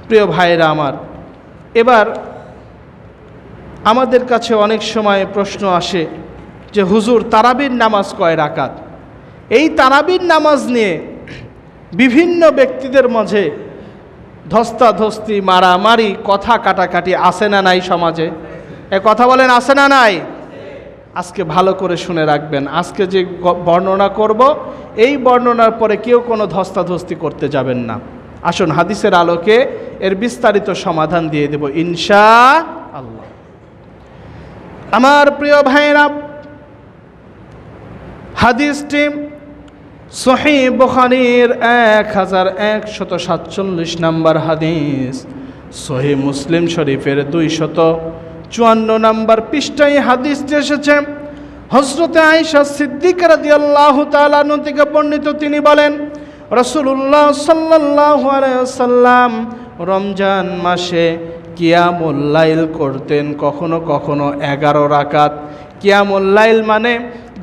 প্রিয় ভাইরা আমার, এবার আমাদের কাছে অনেক সময় প্রশ্ন আসে যে হুজুর তারাবির নামাজ কয় রাকাত? এই তারাবির নামাজ নিয়ে বিভিন্ন ব্যক্তিদের মাঝে ধস্তাধস্তি, মারামারি, কথা কাটাকাটি আছে না নাই সমাজে? কথা বলেন, আছে না নাই? আজকে ভালো করে শুনে রাখবেন, আজকে যে বর্ণনা করব এই বর্ণনার পরে কেউ কোনো ধস্তাধস্তি করতে যাবেন না। আসুন হাদিসের আলোকে এর বিস্তারিত সমাধান দিয়ে দেব ইনশাআল্লাহ। আমার প্রিয় ভাইরা, হাদিসটি সহিহ বুখারীর 1147 নম্বর হাদিস, সহিহ মুসলিম শরীফের 254 নম্বর পৃষ্ঠায় হাদিসটি এসেছে। হযরতে আয়েশা সিদ্দিকা রাদিয়াল্লাহু তাআলা আনহা থেকে বর্ণিত, তিনি বলেন রাসূলুল্লাহ সাল্লাল্লাহু আলাইহি ওয়াসাল্লাম রমজান মাসে কিয়ামুল লাইল করতেন, কখনো কখনো 11 রাকাত। কিয়ামুল লাইল মানে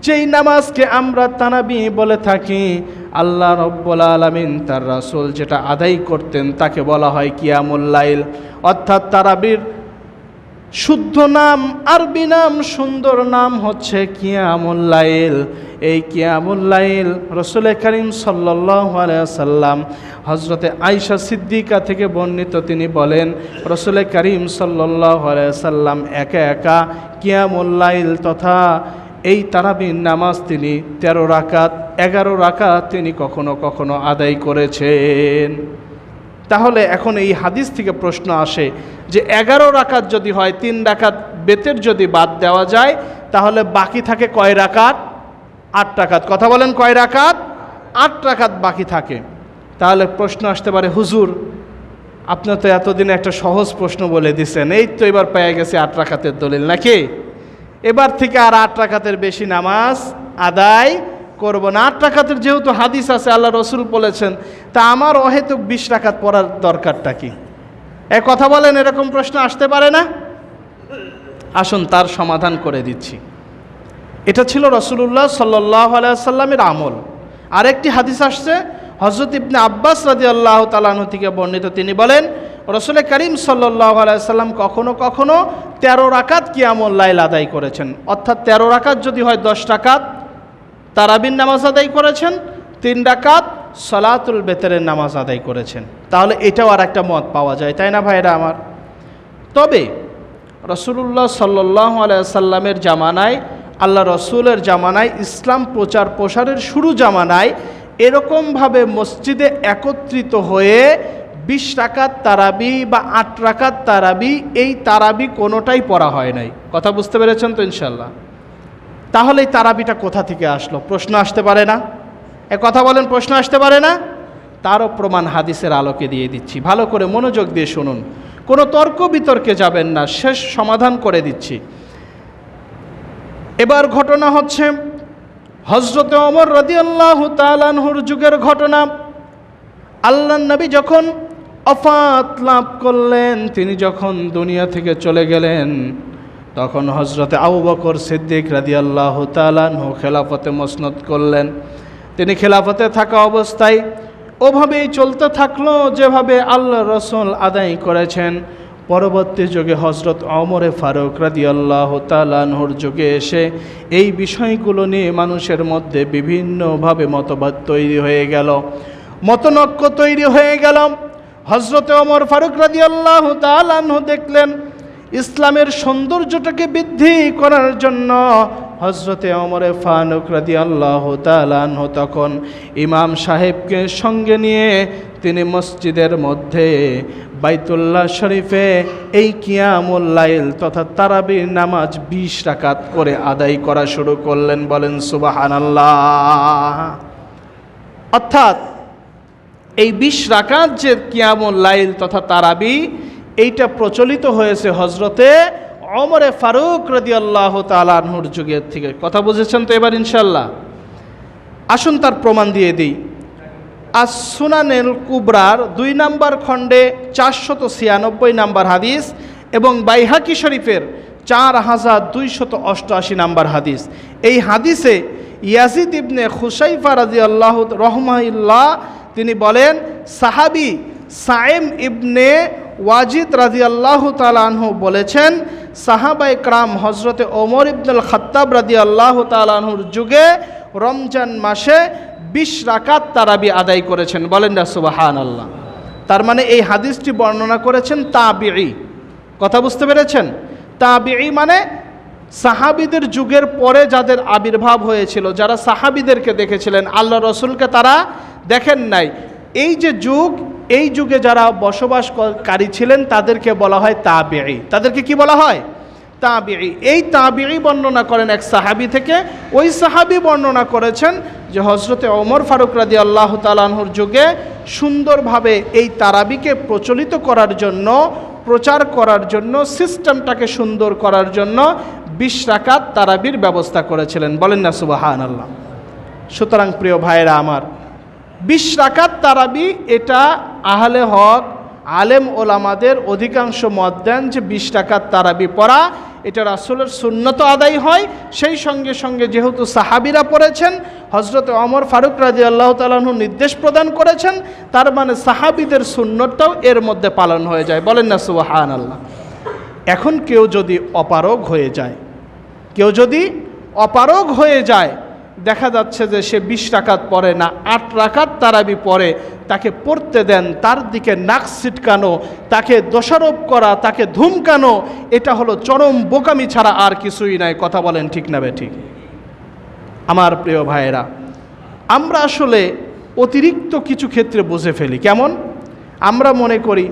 যেই নামাজকে আমরা তারাবি বলে থাকি, আল্লাহ রব্বুল আলামিন তার রাসূল যেটা আদায় করতেন তাকে বলা হয় কিয়ামুল লাইল। অর্থাৎ তারাবির শুদ্ধ নাম, আরবি নাম, সুন্দর নাম হচ্ছে কিয়ামুল লাইল। এই কিয়ামুল লাইল রাসূল করিম সাল্লাল্লাহু আলাইহি ওয়াসাল্লাম হযরতে আয়েশা সিদ্দিকা থেকে বর্ণিত, তিনি বলেন রাসূল করিম সাল্লাল্লাহু আলাইহি ওয়াসাল্লাম একা একা কিয়ামুল লাইল তথা এই তারাবির নামাজ তিনি 13 রাকাত, 11 রাকাত তিনি কখনো কখনো আদায় করেছেন। তাহলে এখন এই হাদিস থেকে প্রশ্ন আসে যে 11 রাকাত যদি হয়, 3 রাকাত বেতের যদি বাদ দেওয়া যায়, তাহলে বাকি থাকে কয় রাকাত? 8 রাকাত। কথা বলেন, কয় রাকাত? 8 রাকাত বাকি থাকে। তাহলে প্রশ্ন আসতে পারে, হুজুর আপনি তো এতদিনে একটা সহজ প্রশ্ন বলে দিছেন, এই তো এবার পেয়ে গেছে 8 রাকাতের দলিল, নাকি? এবার থেকে আর 8 রাকাতের বেশি নামাজ আদায় করব না। 8 রাকাতের যেহেতু হাদিস আছে, আল্লাহ রসুল বলেছেন, তা আমার অহেতুক 20 রাকাত পড়ার দরকারটা কি? কথা বলেন, এরকম প্রশ্ন আসতে পারে না? আসুন তার সমাধান করে দিচ্ছি। এটা ছিল রাসূলুল্লাহ সাল্লাল্লাহু আলাইহি ওয়াসাল্লামের আমল। আরেকটি হাদিস আসছে হযরত ইবনে আব্বাস রাদিয়াল্লাহু তাআলা আনহু থেকে বর্ণিত, তিনি বলেন রাসূল করিম সাল্লাল্লাহু আলাইহি ওয়াসাল্লাম কখনো কখনো 13 রাকাত কিয়ামুল লাইল আদায় করেছেন। অর্থাৎ 13 রাকাত যদি হয় 10 রাকাত তারাবির নামাজ আদায় করেছেন, 3 রাকাত সালাতুল বেতরের নামাজ আদায় করেছেন। তাহলে এটাও আর একটা মত পাওয়া যায়, তাই না ভাইরা আমার? তবে রাসূলুল্লাহ সাল্লাল্লাহু আলাইহি ওয়াসাল্লামের জামানায়, আল্লাহ রসুলের জামানায়, ইসলাম প্রচার প্রসারের শুরু জামানায় এরকমভাবে মসজিদে একত্রিত হয়ে 20 রাকাত তারাবি বা 8 রাকাত তারাবি, এই তারাবি কোনোটাই পড়া হয় নাই। কথা বুঝতে পেরেছেন তো ইনশাল্লাহ? তাহলে এই তারাবিটা কোথা থেকে আসলো? প্রশ্ন আসতে পারে না? কথা বলেন, প্রশ্ন আসতে পারে না? তারও প্রমাণ হাদিসের আলোকে দিয়ে দিচ্ছি, ভালো করে মনোযোগ দিয়ে শুনুন, কোনো তর্ক বিতর্কে যাবেন না, শেষ সমাধান করে দিচ্ছি। এবার ঘটনা হচ্ছে হযরতে ওমর রাদিয়াল্লাহু তাআলা আনহুর যুগের ঘটনা। আল্লাহর নবী যখন ওফাত লাভ করলেন, তিনি যখন দুনিয়া থেকে চলে গেলেন, তখন হযরতে আবু বকর সিদ্দিক রাদিয়াল্লাহু তাআলা আনহু খেলাফতে মসনদ করলেন। তিনি খেলাফতে থাকা অবস্থায় ওভাবেই চলতে থাকলো যেভাবে আল্লাহর রাসূল আদায় করেছেন। পরবর্তী যুগে হযরত ওমরে ফারুক রাদিয়াল্লাহু তাআলা আনহুর যুগে এসে এই বিষয়গুলো নিয়ে মানুষের মধ্যে বিভিন্নভাবে মতবাদ তৈরি হয়ে গেল, মতনৈক্য তৈরি হয়ে গেল। হযরত ওমর ফারুক রাদিয়াল্লাহু তাআলা আনহু দেখলেন ইসলামের সৌন্দর্যটাকে বৃদ্ধি করার জন্য হযরতে ওমরে ফারুক রাদিয়াল্লাহু তাআলা আনহু তখন ইমাম সাহেবকে সঙ্গে নিয়ে তিনি মসজিদের মধ্যে বাইতুল্লাহ শরীফে এই কিয়ামুল লাইল তথা তারাবির নামাজ 20 রাকাত করে আদায় করা শুরু করলেন। বলেন সুবহানাল্লাহ। অর্থাৎ এই 20 রাকাত যে কিয়ামুল লাইল তথা তারাবি, এইটা প্রচলিত হয়েছে হযরতে ওমরে ফারুক রাদিয়াল্লাহু তাআলা আনহুর যুগের থেকে। কথা বুঝেছেন তো এবার ইনশাআল্লাহ? আসুন তার প্রমাণ দিয়ে দিই। আস-সুনানুল কুবরার 2 নম্বর খণ্ডে 496 নম্বর হাদিস এবং বাইহাকি শরীফের 4288 নম্বর হাদিস। এই হাদিসে ইয়াজিদ ইবনে খুসাইফা রাদিয়াল্লাহু রাহমাহুল্লাহ তিনি বলেন, সাহাবী সাইম ইবনে ওয়াজিদ রাদিয়াল্লাহু তাআলা আনহু বলেছেন, সাহাবায়ে কেরাম হযরতে ওমর ইবনুল খাত্তাব রাদিয়াল্লাহু তাআলা আনহুর যুগে রমজান মাসে 20 রাকাত তারাবি আদায় করেছেন। বলেন না সুবহানাল্লাহ। তার মানে এই হাদিসটি বর্ণনা করেছেন তাবিঈ। কথা বুঝতে পেরেছেন? তাবিঈ মানে সাহাবীদের যুগের পরে যাদের আবির্ভাব হয়েছিল, যারা সাহাবীদেরকে দেখেছিলেন, আল্লাহ রসুলকে তারা দেখেন নাই। এই যে যুগ, এই যুগে যারা বসবাসকারী ছিলেন তাদেরকে বলা হয় তাবিঈ। তাদেরকে কি বলা হয়? তাবিঈ। এই তাবিঈ বর্ণনা করেন এক সাহাবী থেকে। ওই সাহাবী বর্ণনা করেছেন যে হযরতে ওমর ফারুক রাদিয়াল্লাহু তাআলা আনহুর যুগে সুন্দরভাবে এই তারাবিকে প্রচলিত করার জন্য, প্রচার করার জন্য, সিস্টেমটাকে সুন্দর করার জন্য 20 রাকাত তারাবির ব্যবস্থা করেছিলেন। বলেন না সুবহানাল্লাহ। সুতরাং প্রিয় ভাইয়েরা আমার, 20 রাকাত তারাবি এটা আহলে হক আলেম ওলামাদের অধিকাংশ মত দেন যে 20 রাকাত তারাবি পড়া এটা রাসূলের সুন্নত আদায় হয়। সেই সঙ্গে সঙ্গে যেহেতু সাহাবীরা পড়েছেন, হযরত ওমর ফারুক রাদিয়াল্লাহু তাআলা আনহু নির্দেশ প্রদান করেছেন, তার মানে সাহাবীদের সুন্নতটাও এর মধ্যে পালন হয়ে যায়। বলেন না সুবহানাল্লাহ। এখন কেউ যদি অপারগ হয়ে যায়, দেখা যাচ্ছে যে সে 20 রাকাত পড়ে না, 8 রাকাত তারাবি পড়ে, তাকে পড়তে দেন, তার দিকে নাক ছিটকানো, তাকে দোষারোপ করা, তাকে ধুমকানো, এটা হলো চরম বোকামি ছাড়া আর কিছুই নাই। কথা বলেন ঠিক না বেঠিক? আমার প্রিয় ভাইয়েরা, আমরা আসলে অতিরিক্ত কিছু ক্ষেত্রে বুঝে ফেলি। কেমন? আমরা মনে করি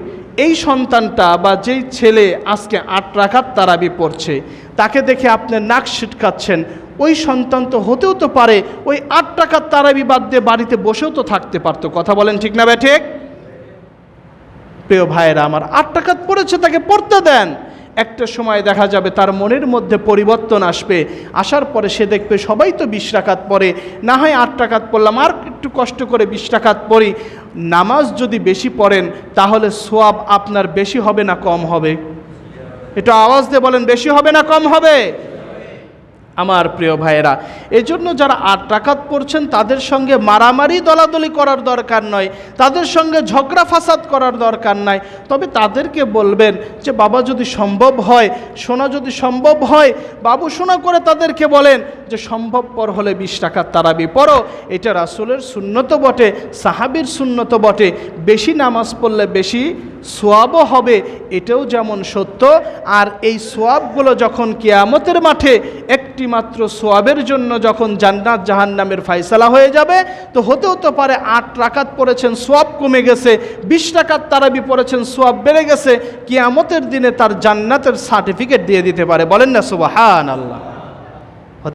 এই সন্তানটা বা যেই ছেলে আজকে 8 রাকাত তারাবি পড়ছে, তাকে দেখে আপনি নাক ছিটকাচ্ছেন, ওই সন্তান তো হতেও তো পারে ওই 8 রাকাত তারাবি বাদ দিয়ে বাড়িতে বসেও তো থাকতে পারতো। কথা বলেন ঠিক না বেঠিক? প্রিয় ভাইয়েরা আমার, 8 রাকাত পড়েছে, তাকে পড়তে দেন। একটা সময় দেখা যাবে তার মনের মধ্যে পরিবর্তন আসবে। আসার পরে সে দেখবে সবাই তো 20 রাকাত পড়ে, না হয় 8 রাকাত পড়লাম, আর একটু কষ্ট করে 20 রাকাত পড়ি। নামাজ যদি বেশি পড়েন তাহলে সওয়াব আপনার বেশি হবে না কম হবে? এটা আওয়াজ দিয়ে বলেন, বেশি হবে না কম হবে? আমার প্রিয় ভাইয়েরা, এজন্য যারা 8 রাকাত পড়ছেন তাদের সঙ্গে মারামারি দলাদলি করার দরকার নয়, তাদের সঙ্গে ঝগড়া ফাসাদ করার দরকার নাই। তবে তাদেরকে বলবেন যে বাবা যদি সম্ভব হয়, শোনা যদি সম্ভব হয়, বাবু শোনা করে তাদেরকে বলেন যে সম্ভবপর হলে 20 রাকাত তারাবি পড়ো। এটা রাসূলের সুন্নত বটে, সাহাবীর সুন্নত বটে। বেশি নামাজ পড়লে বেশি সোয়াবও হবে, এটাও যেমন সত্য। আর এই সোয়াবগুলো যখন কিয়ামতের মাঠে একটি মাত্র সোয়াবের জন্য যখন জান্নাত জাহান্নামের ফায়সালা হয়ে যাবে, তো হতেও তো পারে 8 রাকাত পড়েছেন সোয়াব কমে গেছে, 20 রাকাত তারাবি পড়েছেন সোয়াব বেড়ে গেছে, কিয়ামতের দিনে তার জান্নাতের সার্টিফিকেট দিয়ে দিতে পারে। বলেন না সুবহানাল্লাহ।